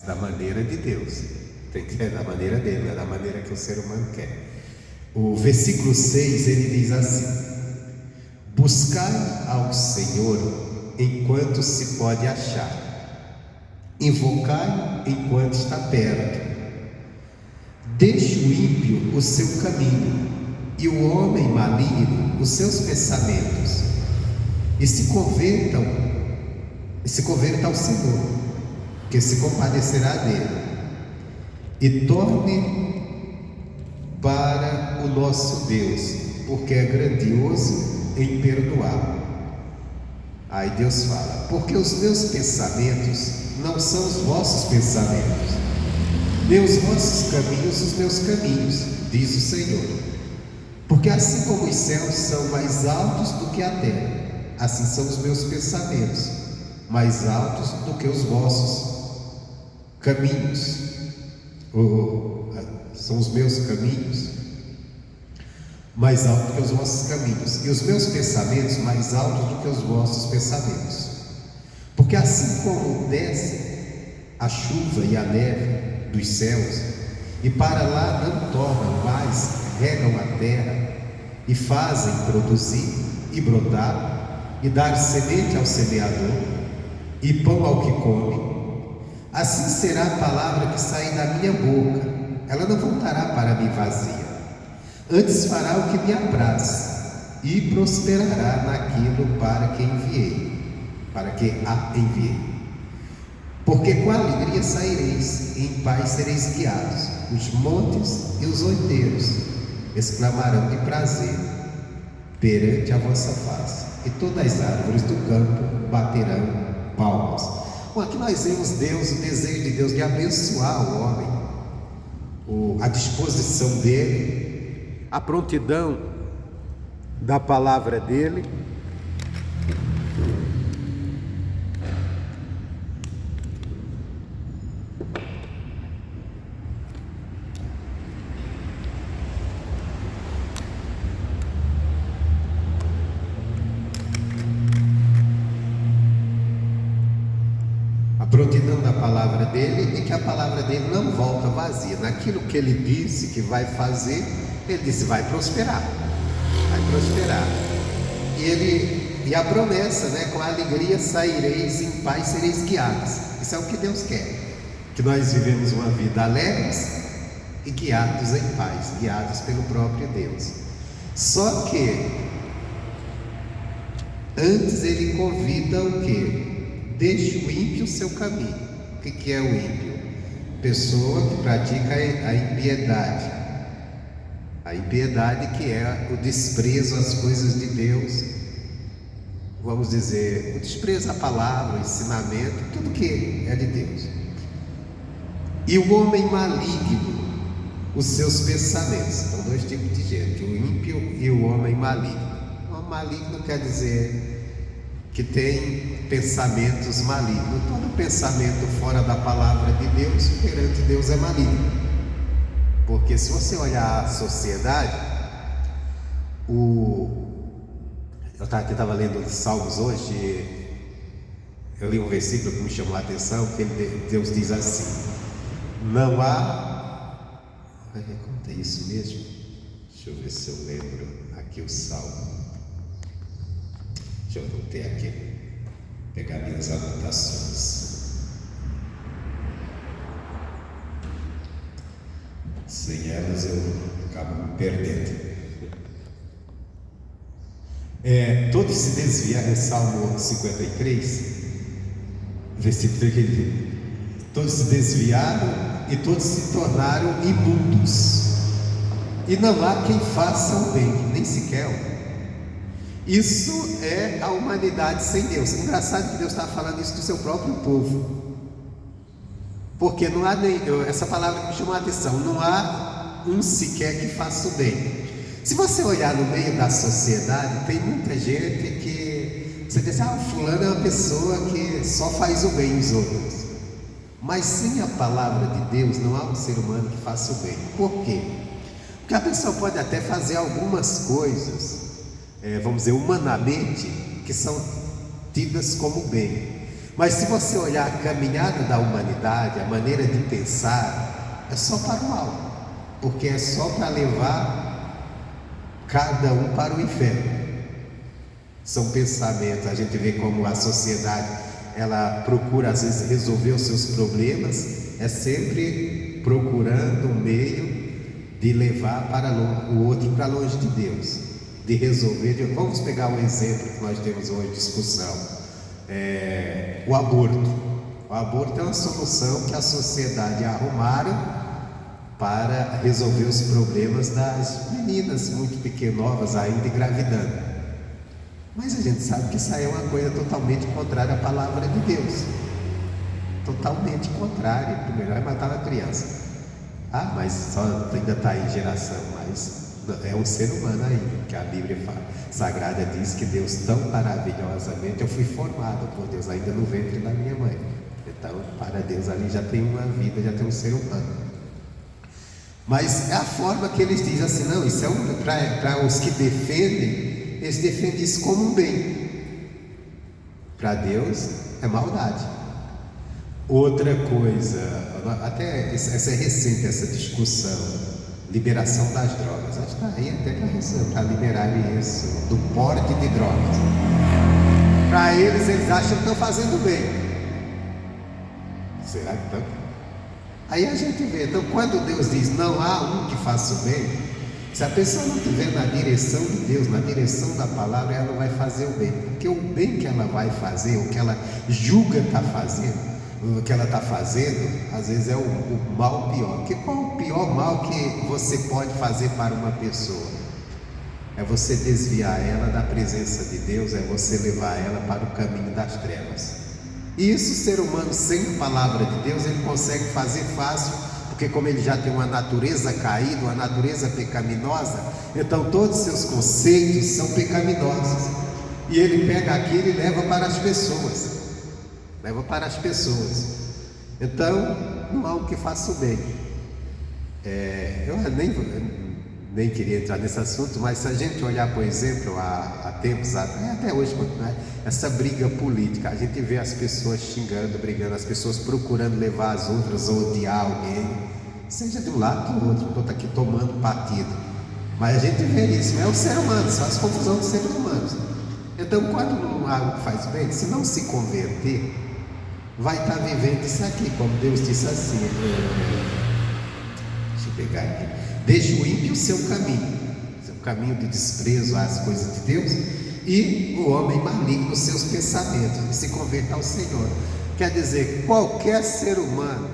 da maneira de Deus. Tem que ser da maneira dele, não é da maneira que o ser humano quer. O versículo 6, ele diz assim: buscai ao Senhor enquanto se pode achar, invocai enquanto está perto. Deixe o ímpio o seu caminho e o homem maligno os seus pensamentos, e se converta ao Senhor, que se compadecerá dele, e torne para o nosso Deus, porque é grandioso em perdoar. Aí Deus fala: porque os meus pensamentos não são os vossos pensamentos, nem os vossos caminhos os meus caminhos, diz o Senhor. Porque assim como os céus são mais altos do que a terra, assim são os meus pensamentos mais altos do que os vossos caminhos. São os meus caminhos mais altos do que os vossos caminhos, e os meus pensamentos mais altos do que os vossos pensamentos. Porque assim como desce a chuva e a neve dos céus, e para lá não tornam, mas regam a terra, e fazem produzir e brotar, e dar semente ao semeador, e pão ao que come, assim será a palavra que sair da minha boca. Ela não voltará para mim vazia, antes fará o que me apraz, e prosperará naquilo para que a enviei. Porque com alegria saireis, e em paz sereis guiados. Os montes e os outeiros exclamarão de prazer perante a vossa face, e todas as árvores do campo baterão palmas. Bom, aqui nós vemos Deus, o desejo de Deus de abençoar o homem, a disposição dele, a prontidão da palavra dele. Prontidão da palavra dele, e que a palavra dele não volta vazia. Naquilo que ele disse que vai fazer, ele disse: vai prosperar, vai prosperar. E a promessa, né? Com alegria saireis, em paz sereis guiados. Isso é o que Deus quer, que nós vivemos uma vida alegres e guiados em paz, guiados pelo próprio Deus. Só que antes ele convida o quê? Deixe o ímpio o seu caminho. O que é o ímpio? Pessoa que pratica a impiedade. A impiedade, que é o desprezo às coisas de Deus, vamos dizer, o desprezo à palavra, o ensinamento, tudo que é de Deus. E o homem maligno, os seus pensamentos. São dois tipos de gente: o ímpio e o homem maligno. O homem maligno quer dizer que tem pensamentos malignos. Todo pensamento fora da palavra de Deus, perante Deus, é maligno. Porque se você olhar a sociedade, eu estava lendo os Salmos hoje, eu li um versículo que me chamou a atenção, que Deus diz assim: não há... Como é isso mesmo? Deixa eu ver se eu lembro aqui o Salmo. Deixa eu anotar aqui, pegar minhas anotações. Sem elas eu acabo me perdendo. Todos se desviaram, Salmo 53, versículo 3, todos se desviaram e todos se tornaram imundos, e não há quem faça o bem, nem sequer um. Isso é a humanidade sem Deus. Engraçado que Deus está falando isso do seu próprio povo, porque não há essa palavra que me chamou a atenção: não há um sequer que faça o bem. Se você olhar no meio da sociedade, tem muita gente que você diz: fulano é uma pessoa que só faz o bem aos outros. Mas sem a palavra de Deus não há um ser humano que faça o bem. Por quê? Porque a pessoa pode até fazer algumas coisas, vamos dizer, humanamente, que são tidas como bem, Mas se você olhar a caminhada da humanidade, a maneira de pensar, é só para o mal, porque é só para levar cada um para o inferno. São pensamentos, a gente vê como a sociedade, ela procura às vezes resolver os seus problemas, é sempre procurando um meio de levar para o outro para longe de Deus, de resolver. Vamos pegar um exemplo que nós temos hoje, discussão, o aborto. O aborto é uma solução que a sociedade arrumaram para resolver os problemas das meninas muito pequenovas ainda engravidando. Mas a gente sabe que isso aí é uma coisa totalmente contrária à palavra de Deus. Totalmente contrária. Primeiro é matar a criança. Mas só ainda está em geração, mas é um ser humano ainda, que a Bíblia Sagrada diz que Deus tão maravilhosamente, eu fui formado por Deus ainda no ventre da minha mãe. Então, para Deus ali já tem uma vida, já tem um ser humano. Mas é a forma que eles dizem assim, não, isso é para os que defendem, eles defendem isso como um bem. Para Deus é maldade. Outra coisa, até essa é recente, essa discussão, liberação das drogas. Acho que está aí até para liberar isso, do porte de drogas. Para eles acham que estão fazendo bem. Será que estão? Aí a gente vê, então quando Deus diz não há um que faça o bem, se a pessoa não estiver na direção de Deus, na direção da palavra, ela não vai fazer o bem, porque o bem que ela vai fazer, o que ela julga está fazendo, o que ela está fazendo, às vezes é o mal pior. Porque qual o pior mal que você pode fazer para uma pessoa? É você desviar ela da presença de Deus, é você levar ela para o caminho das trevas. E isso o ser humano sem a palavra de Deus, ele consegue fazer fácil, porque como ele já tem uma natureza caída, uma natureza pecaminosa, então todos os seus conceitos são pecaminosos. E ele pega aquilo e leva para as pessoas. Leva para as pessoas. Então, não há um que faça o bem. Eu nem queria entrar nesse assunto, mas se a gente olhar, por exemplo, há tempos atrás, até hoje, essa briga política, a gente vê as pessoas xingando, brigando, as pessoas procurando levar as outras a odiar alguém, seja de um lado ou do outro, estou aqui tomando partido. Mas a gente vê isso, é o ser humano, são as confusões dos seres humanos. Então, quando não há um que faz bem, se não se converter, vai estar vivendo isso aqui, como Deus disse assim, deixa eu pegar aqui, deixa o ímpio o seu caminho de desprezo às coisas de Deus, e o homem maligno os seus pensamentos, e se converta ao Senhor. Quer dizer, qualquer ser humano,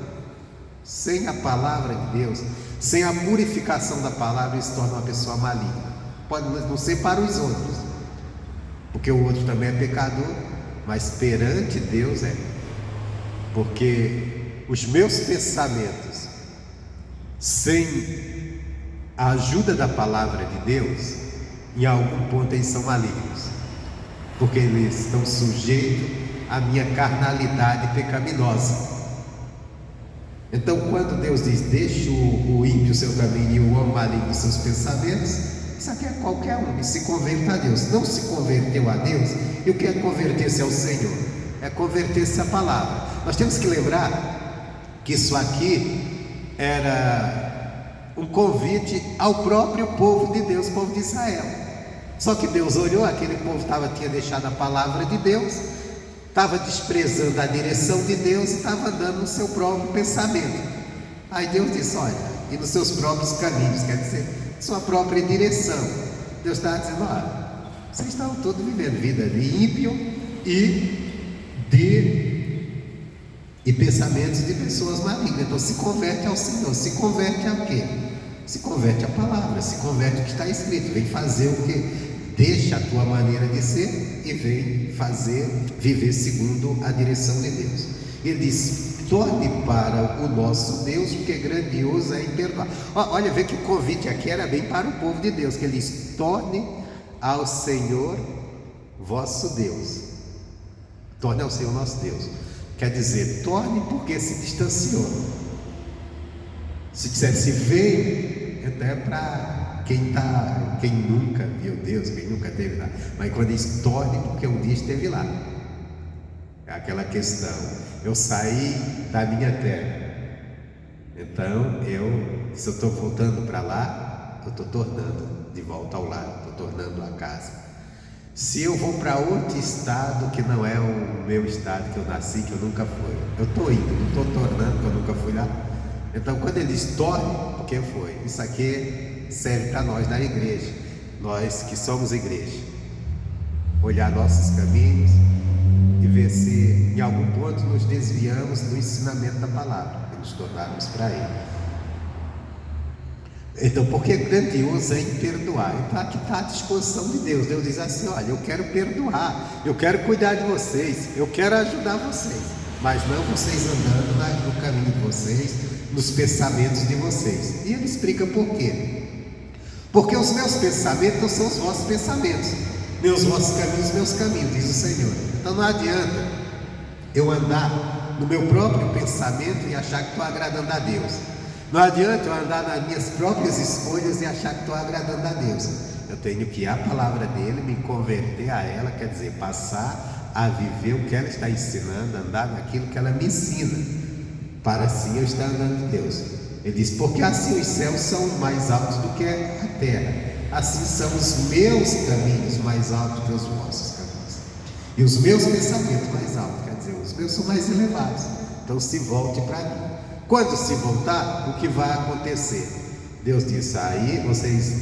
sem a palavra de Deus, sem a purificação da palavra, ele se torna uma pessoa maligna. Pode não ser para os outros, porque o outro também é pecador, mas perante Deus é. Porque os meus pensamentos, sem a ajuda da palavra de Deus, em algum ponto eles são malignos, porque eles estão sujeitos à minha carnalidade pecaminosa. Então, quando Deus diz, deixa o ímpio o seu caminho e o homem maligno os seus pensamentos, isso aqui é qualquer um, e se converta a Deus. Não se converteu a Deus, e o que é converter-se ao Senhor? É converter-se à palavra. Nós temos que lembrar que isso aqui era um convite ao próprio povo de Deus, o povo de Israel. Só que Deus olhou, aquele povo tinha deixado a palavra de Deus, estava desprezando a direção de Deus e estava andando no seu próprio pensamento. Aí Deus disse, olha, e nos seus próprios caminhos, quer dizer, sua própria direção. Deus estava dizendo, olha, vocês estão todos vivendo vida de ímpio e pensamentos de pessoas malignas. Então se converte ao Senhor. Se converte a quê? Se converte à palavra, se converte ao que está escrito. Vem fazer o quê? Deixa a tua maneira de ser e vem viver segundo a direção de Deus. Ele diz, torne para o nosso Deus, porque grandioso é em perdoar. Olha, vê que o convite aqui era bem para o povo de Deus, que ele diz, torne ao Senhor vosso Deus. Torne ao Senhor nosso Deus. Quer dizer, torne porque se distanciou. Se dissesse vem, até para quem nunca viu Deus, quem nunca esteve lá. Mas quando diz torne, porque um dia esteve lá. aquela questão. Eu saí da minha terra, então se eu estou voltando para lá, eu estou tornando de volta ao lar, estou tornando a casa. Se eu vou para outro estado que não é o meu estado que eu nasci, que eu nunca fui, eu estou indo, não estou tornando, que eu nunca fui lá. Então, quando ele diz torne, porque foi, isso aqui serve para nós da igreja, nós que somos igreja, olhar nossos caminhos e ver se em algum ponto nos desviamos do ensinamento da palavra e nos tornarmos para ele. Então, porque é grandioso em perdoar. Então aqui está a disposição de Deus. Deus diz assim: olha, eu quero perdoar, eu quero cuidar de vocês, eu quero ajudar vocês, mas não vocês andando no caminho de vocês, nos pensamentos de vocês. E ele explica por quê. Porque os meus pensamentos não são os vossos pensamentos, nem os vossos caminhos, meus caminhos, diz o Senhor. Então não adianta eu andar no meu próprio pensamento e achar que estou agradando a Deus. Não adianta eu andar nas minhas próprias escolhas e achar que estou agradando a Deus. Eu tenho que ir à palavra dele, me converter a ela, quer dizer, passar a viver o que ela está ensinando, andar naquilo que ela me ensina, para assim eu estar andando de Deus. Ele diz: porque assim os céus são mais altos do que a terra, assim são os meus caminhos mais altos que os vossos caminhos, e os meus pensamentos mais altos, quer dizer, os meus são mais elevados. Então se volte para mim. Quando se voltar, o que vai acontecer? Deus disse: aí vocês,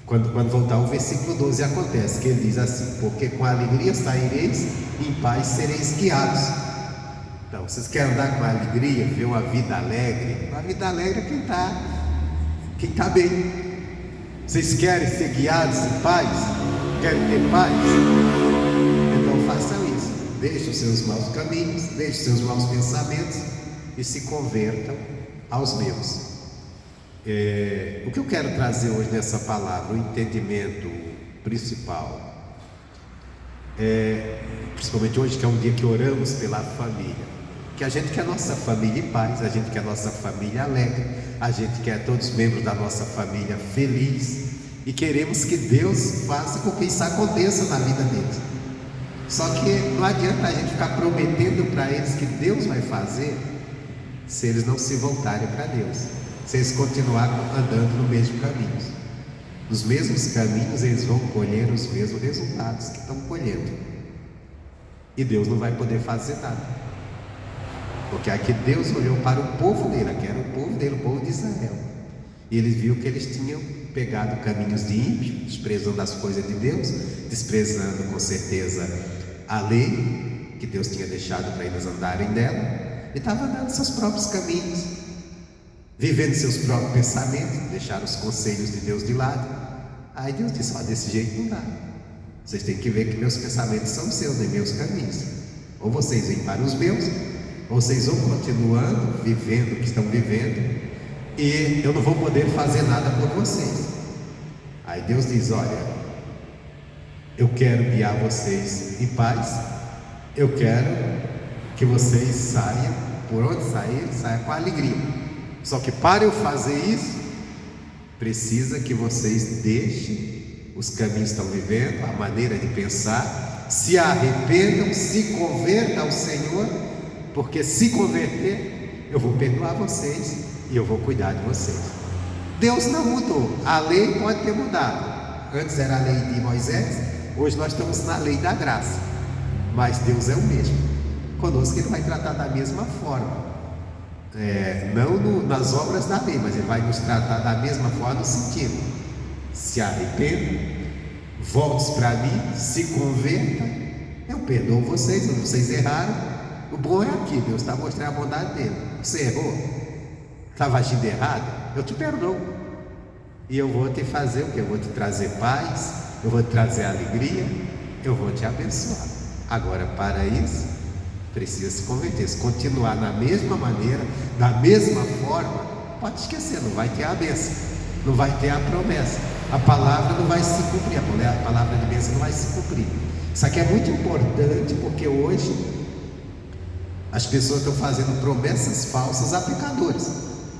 quando voltar, o versículo 12 acontece, que ele diz assim: porque com alegria saireis, em paz sereis guiados. Então, vocês querem andar com alegria, ver uma vida alegre? Uma vida alegre é quem está bem. Vocês querem ser guiados em paz? Querem ter paz? Então façam isso. Deixem os seus maus caminhos, deixem os seus maus pensamentos e se convertam aos meus. O que eu quero trazer hoje nessa palavra, o entendimento principal, principalmente hoje, que é um dia que oramos pela família, que a gente quer nossa família em paz, a gente quer nossa família alegre, a gente quer todos os membros da nossa família felizes, e queremos que Deus faça com que isso aconteça na vida deles. Só que não adianta a gente ficar prometendo para eles que Deus vai fazer, se eles não se voltarem para Deus, se eles continuarem andando no mesmo caminho. Nos mesmos caminhos eles vão colher os mesmos resultados que estão colhendo, e Deus não vai poder fazer nada, porque aqui Deus olhou para o povo dele, que era o povo dele, o povo de Israel, e ele viu que eles tinham pegado caminhos de ímpio, desprezando as coisas de Deus, desprezando com certeza a lei que Deus tinha deixado para eles andarem nela, e estavam andando seus próprios caminhos, vivendo seus próprios pensamentos, deixaram os conselhos de Deus de lado. Aí Deus disse: desse jeito não dá, vocês têm que ver que meus pensamentos são seus, nem meus caminhos. Ou vocês vêm para os meus, ou vocês vão continuando vivendo o que estão vivendo, e eu não vou poder fazer nada por vocês. Aí Deus diz: olha, eu quero guiar vocês em paz, eu quero que vocês saiam, por onde sair, saiam com alegria. Só que para eu fazer isso, precisa que vocês deixem os caminhos que estão vivendo, a maneira de pensar, se arrependam, se convertam ao Senhor, porque se converter, eu vou perdoar vocês e eu vou cuidar de vocês. Deus não mudou, a lei pode ter mudado. Antes era a lei de Moisés, hoje nós estamos na lei da graça, mas Deus é o mesmo. Conosco Ele vai tratar da mesma forma, não nas obras da lei, mas Ele vai nos tratar da mesma forma, no sentido: se arrependam, volte para mim, se convertam, eu perdoo vocês. Quando vocês erraram, o bom é aqui, Deus está mostrando a bondade dele. Você errou, estava agindo errado, eu te perdoo, e eu vou te fazer o que? Eu vou te trazer paz, eu vou te trazer alegria, eu vou te abençoar. Agora, para isso, precisa se converter. Se continuar na mesma maneira, da mesma forma, pode esquecer, não vai ter a bênção, não vai ter a promessa, a palavra não vai se cumprir, a palavra de bênção não vai se cumprir. Isso aqui é muito importante, porque hoje as pessoas estão fazendo promessas falsas a pecadores.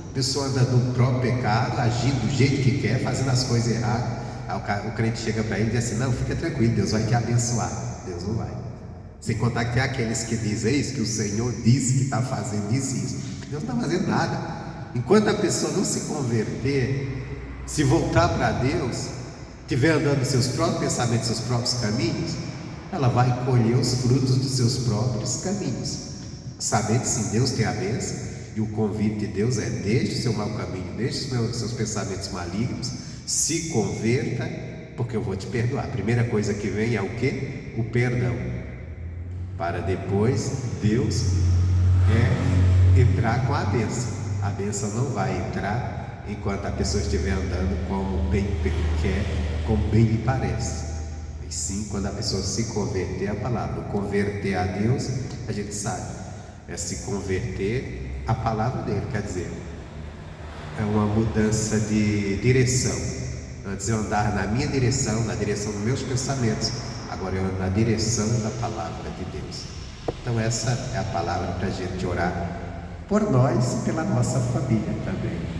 A pessoa anda no próprio pecado, agindo do jeito que quer, fazendo as coisas erradas. Aí o crente chega para ele e diz assim: não, fica tranquilo, Deus vai te abençoar. Deus não vai. Sem contar que tem aqueles que dizem isso, que o Senhor disse que está fazendo isso e isso. Deus não está fazendo nada. Enquanto a pessoa não se converter, se voltar para Deus, estiver andando nos seus próprios pensamentos, seus próprios caminhos, ela vai colher os frutos dos seus próprios caminhos. Sabendo que sim, Deus tem a bênção, e o convite de Deus é: deixe o seu mau caminho, deixe os seus pensamentos malignos, se converta, porque eu vou te perdoar. A primeira coisa que vem é o quê? O perdão, para depois Deus entrar com a bênção. A bênção não vai entrar enquanto a pessoa estiver andando como bem quer, como bem lhe parece. E sim, quando a pessoa se converter à palavra. Converter a Deus, a gente sabe, é se converter à palavra dele, quer dizer, é uma mudança de direção. Antes eu andava na minha direção, na direção dos meus pensamentos, agora eu ando na direção da palavra de Deus. Então essa é a palavra para a gente orar por nós e pela nossa família também.